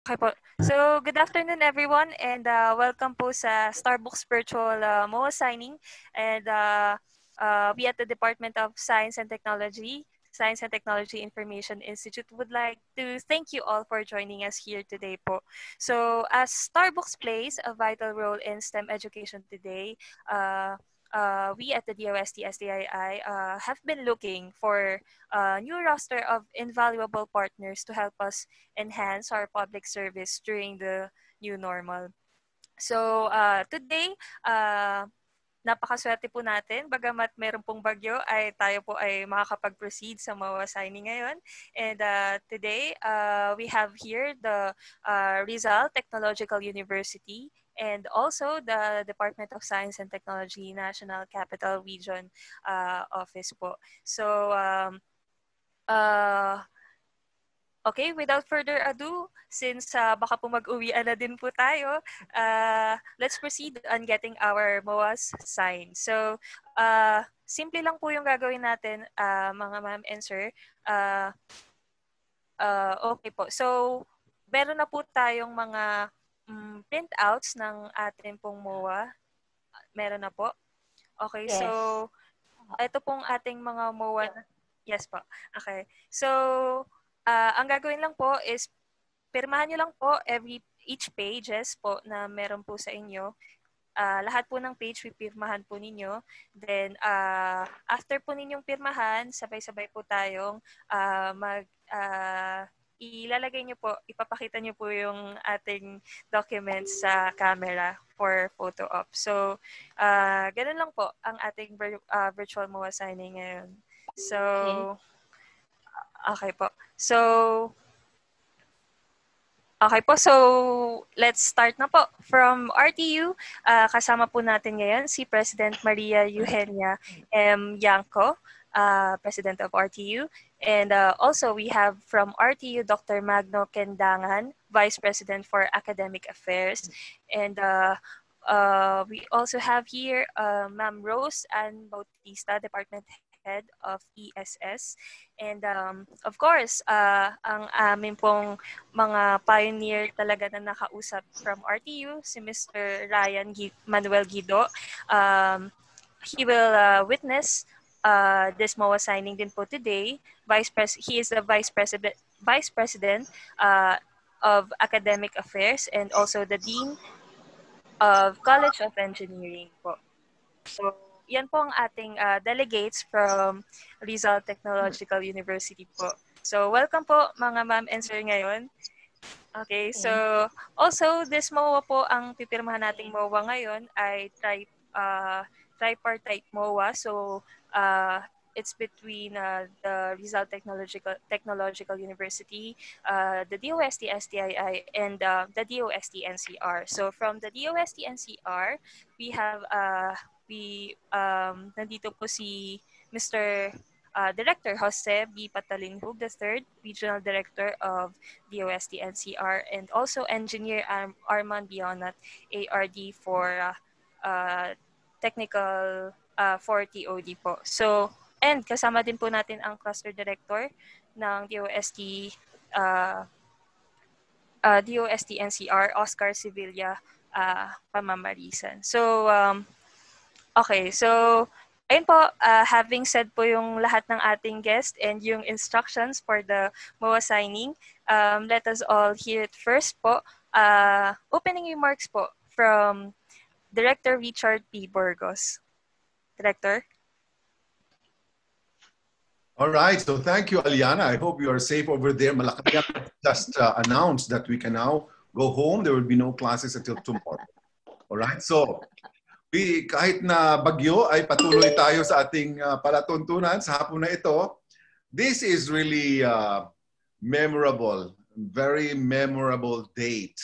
Okay po. So, good afternoon everyone and welcome po sa Starbucks virtual MOA signing and we at the Department of Science and Technology Information Institute would like to thank you all for joining us here today po. So, as Starbucks plays a vital role in STEM education today, we at the DOST-STII have been looking for a new roster of invaluable partners to help us enhance our public service during the new normal. So today, napakaswerte po natin. Bagamat meron pong bagyo, ay tayo po ay makakapag-proceed sa MOA signing ngayon. And today, we have here the Rizal Technological University and also the Department of Science and Technology National Capital Region Office po. So, okay, without further ado, since baka po mag-uwian na din po tayo, let's proceed on getting our MOAs signed. So, simple lang po yung gagawin natin, mga ma'am and sir. Okay po. So, meron na po tayong mga printouts ng ating pong MOA. Meron na po. Okay, yes. So, ito pong ating mga MOA. Yes po. Okay. So, ang gagawin lang po is pirmahan nyo lang po each pages po na meron po sa inyo. Lahat po ng page pipirmahan po ninyo. Then, after po ninyong pirmahan, sabay-sabay po tayong ilalagay nyo po, ipapakita nyo po yung ating documents sa camera for photo op. So, ganun lang po ang ating virtual MOA signing ngayon. So, okay po. So, okay po. So, let's start na po. From RTU, kasama po natin ngayon si President Maria Eugenia M. Yanco, President of RTU. And also, we have from RTU, Dr. Magno Kendangan, Vice President for Academic Affairs. And we also have here Ma'am Rose Ann Bautista, Department Head of ESS. And of course, ang amin pong mga pioneer talaga na nakausap from RTU, si Mr. Ryan Manuel Guido. He will witness this MOA signing din po today. He is the Vice President of Academic Affairs and also the Dean of College of Engineering po. So, yan po ang ating delegates from Rizal Technological University po. So, welcome po mga ma'am and sir ngayon. Okay, so also this MOA po, ang pipirmahan nating MOA ngayon ay tripartite MOA. So, it's between the Rizal Technological University, the DOST-STII, and the DOST-NCR. So, from the DOST-NCR, we have nandito po si Mr. Director Jose B. Patalinhug III, Regional Director of DOST-NCR, and also Engineer Arman Bionat, ARD for Technical for TOD po. So, and kasama din po natin ang Cluster Director ng DOST-NCR, Oscar Sevilla Pamamarisan. So, okay, so ayun po, having said po yung lahat ng ating guest and yung instructions for the MOA signing, let us all hear it first po. Opening remarks po from Director Richard P. Burgos. Director? All right, so thank you, Aliana. I hope you are safe over there. Malacanang just announced that we can now go home. There will be no classes until tomorrow. All right, so kahit na bagyo ay patuloy tayo sa ating palatuntunan sa hapon na ito. This is really memorable, very memorable date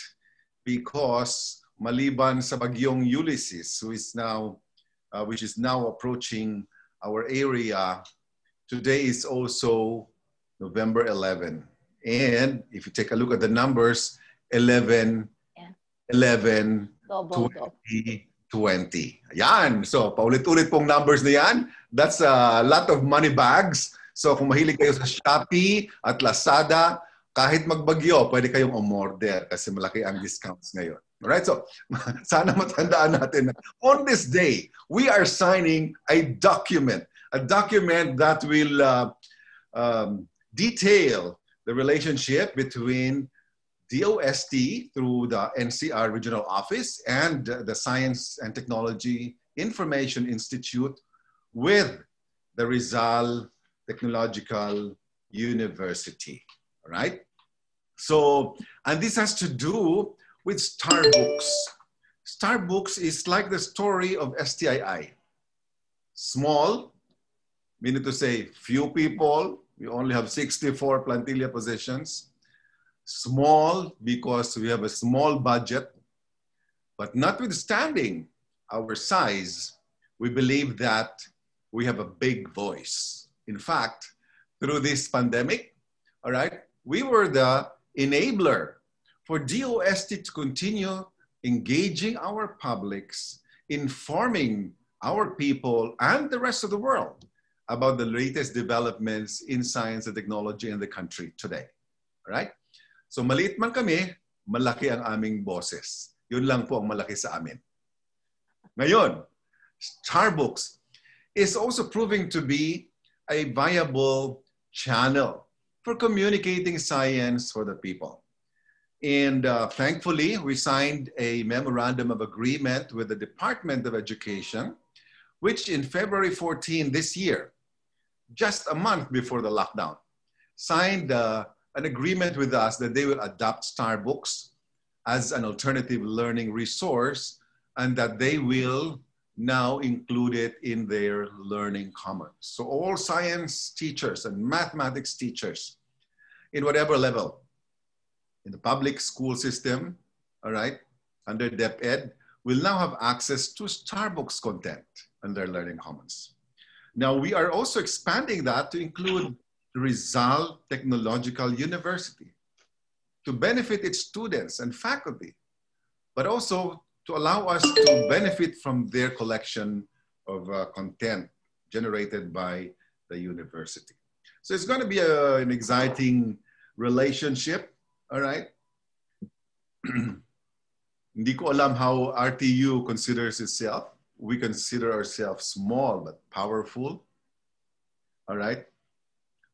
because maliban sa bagyong Ulysses, which is now approaching our area, today is also November 11. And if you take a look at the numbers, 11, 11, 20, 20. Yan. So, paulit-ulit pong numbers na yan. That's a lot of money bags. So, kung mahilig kayo sa Shopee at Lazada, kahit magbagyo, pwede kayong umorder kasi malaki ang discounts ngayon. Alright, so sana matandaan natin na on this day, we are signing a document that will detail the relationship between DOST through the NCR Regional Office and the Science and Technology Information Institute with the Rizal Technological University. All right? So, and this has to do with STARBOOKS. STARBOOKS is like the story of STII. Small, meaning to say few people. We only have 64 plantilla positions. Small because we have a small budget, but notwithstanding our size, we believe that we have a big voice. In fact, through this pandemic, all right, we were the enabler for DOST to continue engaging our publics, informing our people and the rest of the world about the latest developments in science and technology in the country today. All right? So maliit man kami, malaki ang aming boses. Yun lang po ang malaki sa amin. Ngayon, STARBOOKS is also proving to be a viable channel for communicating science for the people. And thankfully, we signed a memorandum of agreement with the Department of Education, which in February 14 this year, just a month before the lockdown, signed an agreement with us that they will adopt STARBOOKS as an alternative learning resource and that they will now include it in their learning commons. So all science teachers and mathematics teachers in whatever level, in the public school system, all right, under DepEd, will now have access to STARBOOKS content in their learning commons. Now we are also expanding that to include Rizal Technological University to benefit its students and faculty, but also to allow us to benefit from their collection of content generated by the university. So it's going to be an exciting relationship, all right? Hindi ko alam how RTU considers itself. We consider ourselves small but powerful, all right?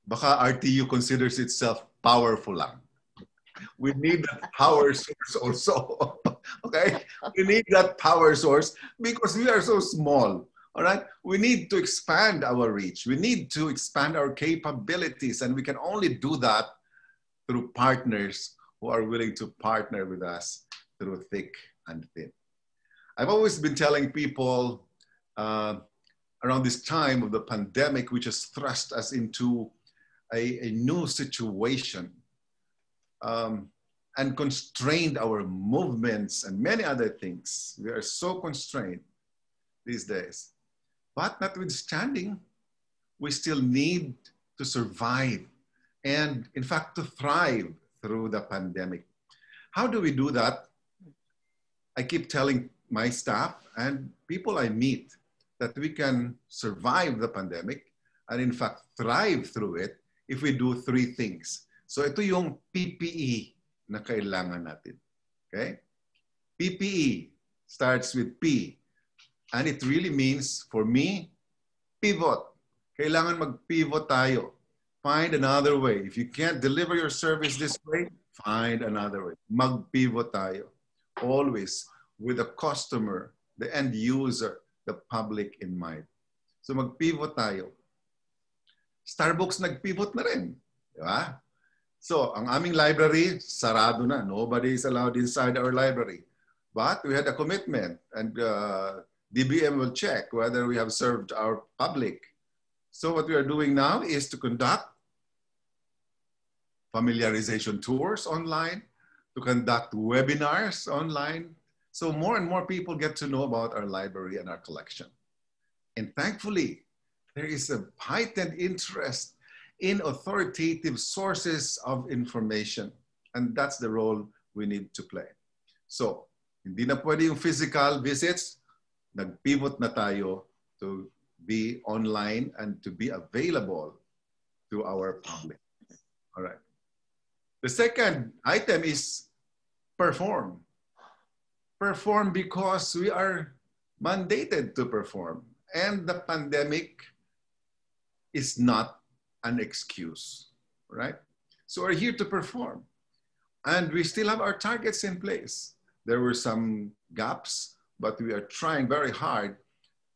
Baka RTU considers itself powerful lang. We need that power source also, okay? We need that power source because we are so small, all right? We need to expand our reach. We need to expand our capabilities, and we can only do that through partners who are willing to partner with us through thick and thin. I've always been telling people around this time of the pandemic, which has thrust us into a new situation and constrained our movements and many other things. We are so constrained these days. But notwithstanding, we still need to survive and, in fact, to thrive through the pandemic. How do we do that? I keep telling my staff and people I meet that we can survive the pandemic and, in fact, thrive through it if we do three things. So ito yung PPE na kailangan natin. Okay? PPE starts with P. And it really means, for me, pivot. Kailangan mag-pivot tayo. Find another way. If you can't deliver your service this way, find another way. Mag-pivot tayo. Always with the customer, the end user, the public in mind. So mag-pivot tayo. STARBOOKS nag-pivot na rin. Di ba? So, ang aming library, sarado na. Nobody is allowed inside our library. But we had a commitment, and DBM will check whether we have served our public. So what we are doing now is to conduct familiarization tours online, to conduct webinars online. So more and more people get to know about our library and our collection. And thankfully, there is a heightened interest in authoritative sources of information. And that's the role we need to play. So, hindi na pwede yung physical visits, nag-pivot na tayo to be online and to be available to our public. All right. The second item is perform. Perform because we are mandated to perform. And the pandemic is not an excuse, right? So we're here to perform. And we still have our targets in place. There were some gaps, but we are trying very hard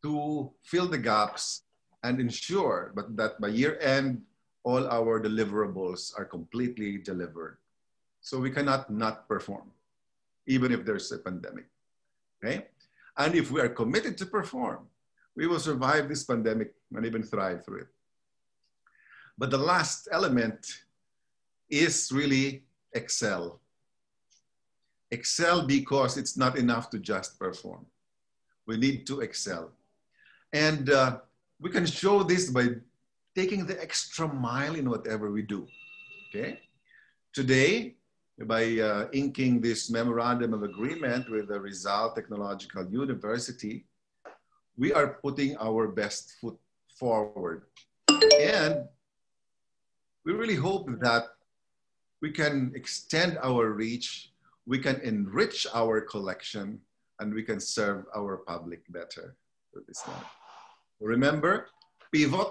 to fill the gaps and ensure that by year end, all our deliverables are completely delivered. So we cannot not perform, even if there's a pandemic, okay? And if we are committed to perform, we will survive this pandemic and even thrive through it. But the last element is really excel. Excel because it's not enough to just perform. We need to excel. And we can show this by taking the extra mile in whatever we do, okay? Today, by inking this memorandum of agreement with the Rizal Technological University, we are putting our best foot forward. And we really hope that we can extend our reach, we can enrich our collection, and we can serve our public better with this one. Remember, pivot,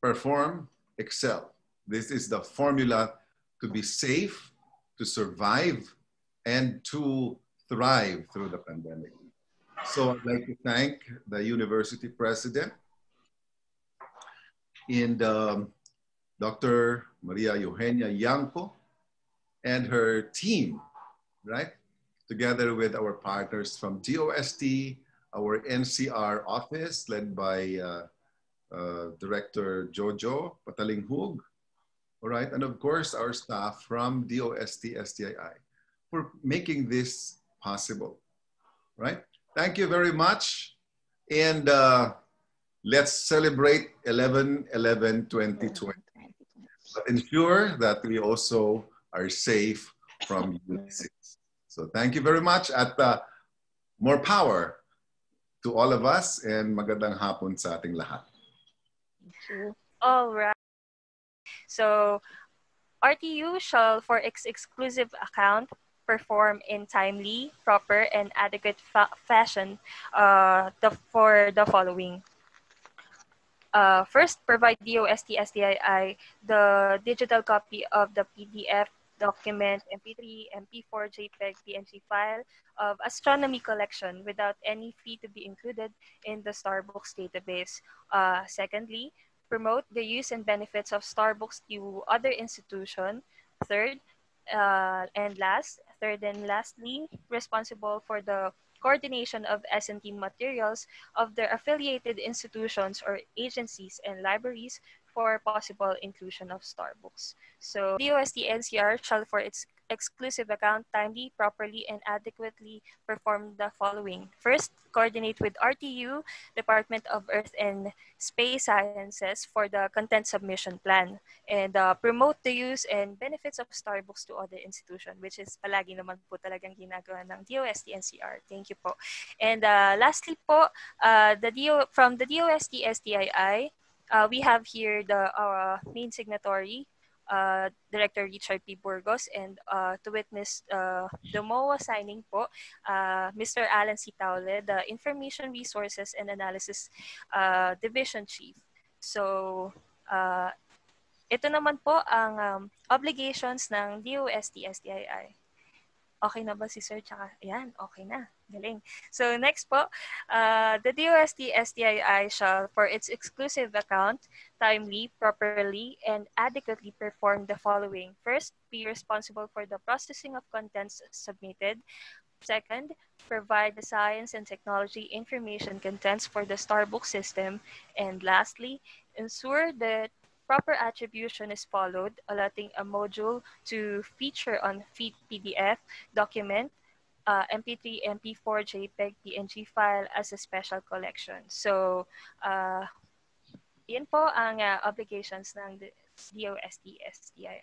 perform, excel. This is the formula to be safe, to survive, and to thrive through the pandemic. So I'd like to thank the university president and Dr. Maria Eugenia Yanko and her team, right? Together with our partners from DOST, our NCR office led by Director Jojo Patalinghug, all right? And of course, our staff from DOST-STII for making this possible, right? Thank you very much. And let's celebrate 11/11/2020. But ensure that we also are safe from Ulysses. So thank you very much at more power to all of us and magandang hapon sa ating lahat. All right. So RTU shall for its exclusive account perform in timely, proper, and adequate fashion for the following. First, provide DOST-STII the digital copy of the PDF, document, MP3, MP4, JPEG, PNG file of astronomy collection without any fee to be included in the STARBOOKS database. Secondly, promote the use and benefits of STARBOOKS to other institutions. Third and lastly, responsible for the coordination of S&T materials of their affiliated institutions or agencies and libraries for possible inclusion of STARBOOKS. So DOST-NCR shall for its exclusive account timely, properly, and adequately perform the following. First, coordinate with RTU, Department of Earth and Space Sciences for the content submission plan and promote the use and benefits of STARBOOKS to other institutions, which is palagi naman po talagang ginagawa ng DOST-NCR. Thank you po. And lastly po, from the DOST-STII, we have here the main signatory, Director Richard P. Burgos, and to witness the MOA signing po, Mr. Alan C. Taule, the Information Resources and Analysis Division Chief. So, ito naman po ang obligations ng DOST-STII. Okay na ba si Sir? Tsaka, ayan, okay na. Galing. So next po, the DOST-STII shall, for its exclusive account, timely, properly, and adequately perform the following. First, be responsible for the processing of contents submitted. Second, provide the science and technology information contents for the STARBOOKS system. And lastly, ensure that proper attribution is followed, allotting a module to feature on feed PDF, document, MP3, MP4, JPEG, PNG file as a special collection. So, yan po ang obligations ng DOST-STII.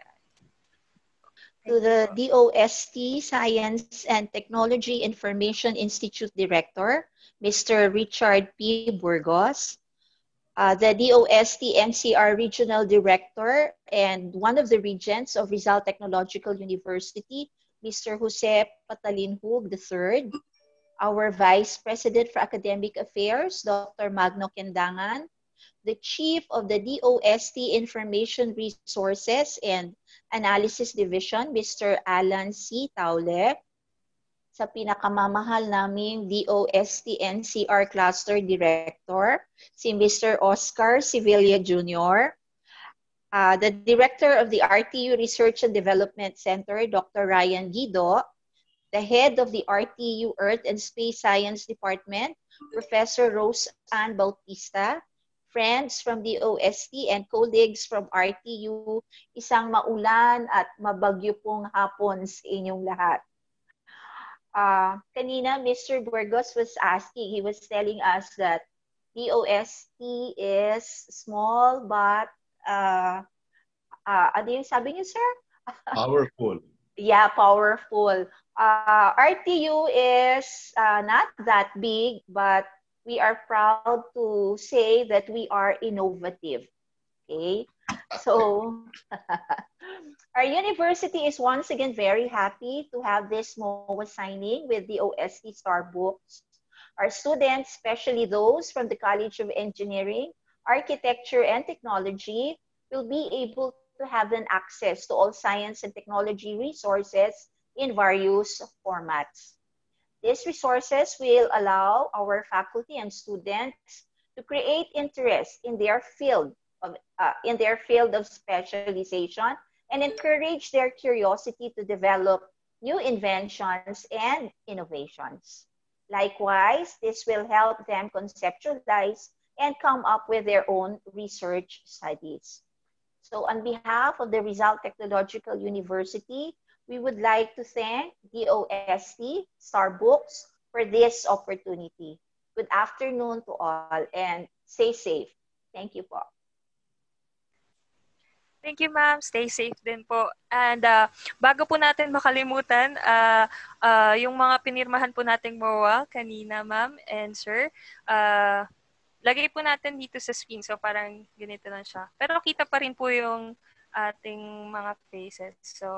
To the DOST Science and Technology Information Institute Director, Mr. Richard P. Burgos. the DOST-NCR Regional Director and one of the regents of Rizal Technological University, Mr. Jose Patalinhug III, our Vice President for Academic Affairs, Dr. Magno Kendangan, the Chief of the DOST Information Resources and Analysis Division, Mr. Alan C. Taule, sa pinakamamahal naming DOST-NCR Cluster Director, si Mr. Oscar Sevilla Jr., the Director of the RTU Research and Development Center, Dr. Ryan Guido, the Head of the RTU Earth and Space Science Department, Professor Rose Ann Bautista, friends from DOST and colleagues from RTU, isang maulan at mabagyo pong hapon sa inyong lahat. Kanina, Mr. Burgos was asking, he was telling us that DOST is small but, ano yung sabi niyo, sir? Powerful. Yeah, powerful. RTU is not that big, but we are proud to say that we are innovative. Okay, so our university is once again very happy to have this MOA signing with the DOST Starbooks. Our students, especially those from the College of Engineering, Architecture, and Technology, will be able to have an access to all science and technology resources in various formats. These resources will allow our faculty and students to create interest in their field of specialization and encourage their curiosity to develop new inventions and innovations. Likewise, this will help them conceptualize and come up with their own research studies. So on behalf of the Rizal Technological University, we would like to thank DOST Starbooks for this opportunity. Good afternoon to all and stay safe. Thank you po. Thank you, ma'am. Stay safe din po. And bago po natin makalimutan, yung mga pinirmahan po nating MOA kanina, ma'am and sir, lagay po natin dito sa screen. So parang ganito lang siya. Pero kita pa rin po yung ating mga faces. So,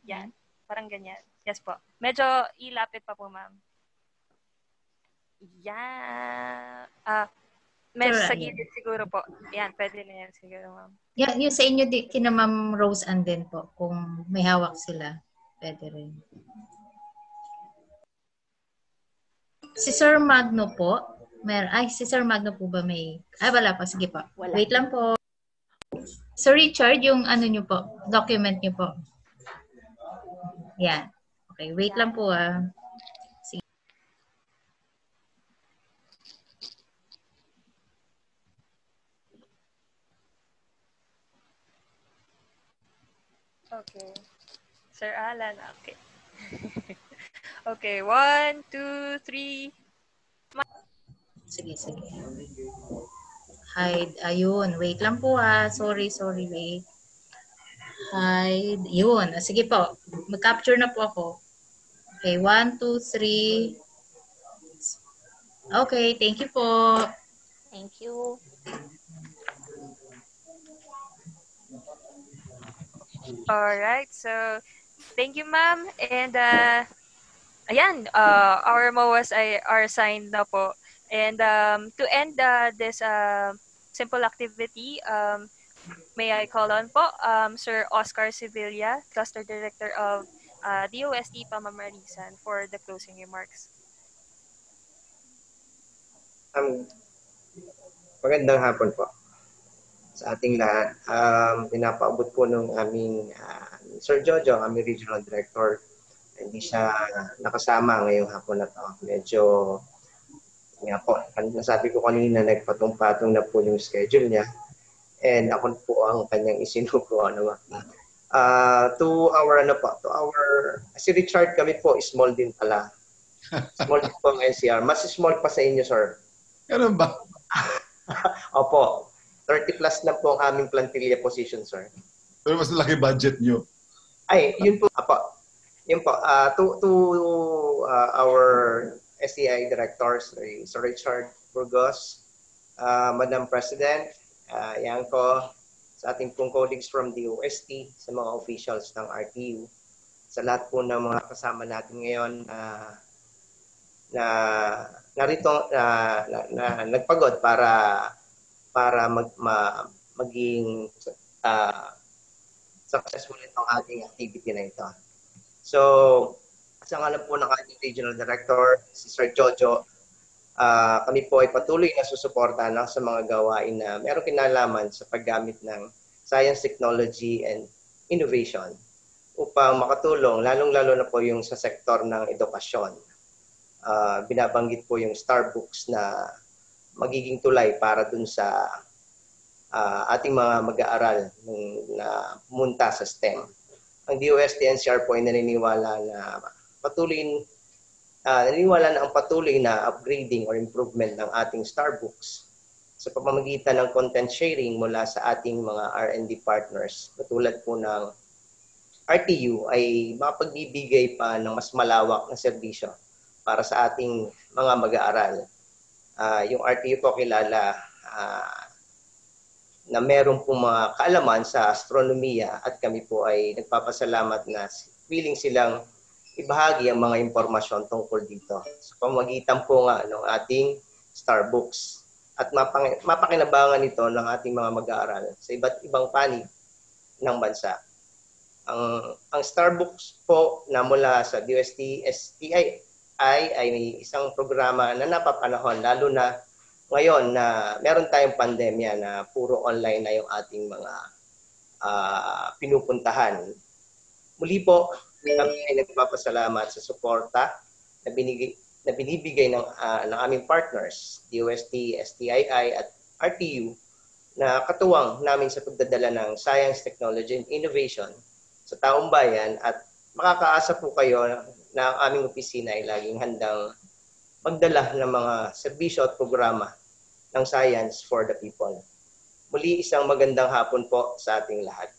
yan. Parang ganyan. Yes po. Medyo ilapit pa po, ma'am. Yan. Medyo sa gilid siguro po. Yan, pwede na yan siguro, ma'am. Yeah, yung sa inyo, kina Ma'am Rose Ann din po, kung may hawak sila, pwede rin. Si Sir Magno po, si Sir Magno po ba may, wala pa, sige po. Wala. Wait lang po. Sir Richard, yung ano nyo po, document nyo po. Yan. Okay, wait lang po Sige. Okay. Sir Alan, okay. Okay, 1, 2, 3. Sige. Hide. Ayun. Wait lang po Sorry, wait. Hide. Yun. Sige po. Mag-capture na po ako. Okay, 1, 2, 3. Okay, thank you po. Thank you. Alright, so thank you, ma'am. And ayan, our MOAs are signed na po. And to end this simple activity, may I call on po Sir Oscar Sevilla, Cluster Director of DOST Pamamarisan, for the closing remarks. Magandang hapon po sa ating lahat. Pinapaabot po ng aming Sir Jojo, aming Regional Director. Hindi siya nakasama ngayong hapon na to. Medyo, nga po, nasabi ko kanina, nagpatong-patong na po yung schedule niya. And ako po ang kanyang isinuko. Si Richard kami po, small din pala. Small din po ang NCR. Mas small pa sa inyo, sir. Ganun ba? Opo. 30 plus na po ang aming plantilla position, sir. Pero mas laki budget nyo. Ay, yun po. Yun po. To our STI directors, Sir Richard Burgos, Madam President, Yanko, sa ating pong colleagues from DOST, sa mga officials ng RTU, sa lahat po ng mga kasama natin ngayon na narito na nagpagod para maging successful itong ating activity na ito. So, sa ngalan po ng ating Regional Director, si Sir Jojo, kami po ay patuloy na susuportahan sa mga gawain na merong kinalaman sa paggamit ng science, technology, and innovation upang makatulong, lalong-lalo na po yung sa sektor ng edukasyon. Binabanggit po yung STARBOOKS na magiging tulay para dun sa ating mga mag-aaral na pumunta sa STEM. Ang DOST-NCR po ay naniniwala na ang patuloy na upgrading or improvement ng ating STARBOOKS sa pamamagitan ng content sharing mula sa ating mga R&D partners katulad po ng RTU ay mapagbibigay pa ng mas malawak na serbisyo para sa ating mga mag-aaral. Yung RTU po kilala na meron pong mga kaalaman sa astronomiya at kami po ay nagpapasalamat na willing silang ibahagi ang mga impormasyon tungkol dito. Sa pamamagitan po nga ng ating STARBOOKS at mapakinabangan ito ng ating mga mag-aaral sa iba't ibang panig ng bansa. Ang STARBOOKS po na mula sa DOST-STII ay may isang programa na napapanahon lalo na ngayon na meron tayong pandemya na puro online na yung ating mga pinupuntahan. Muli po, kami ay nagpapasalamat sa suporta na binibigay ng aming partners, DOST, STII at RTU, na katuwang namin sa pagdadala ng science, technology, and innovation sa taong bayan at makakaasa po kayo na ang aming opisina ay laging handang magdala ng mga serbisyo at programa ng science for the people. Muli, isang magandang hapon po sa ating lahat.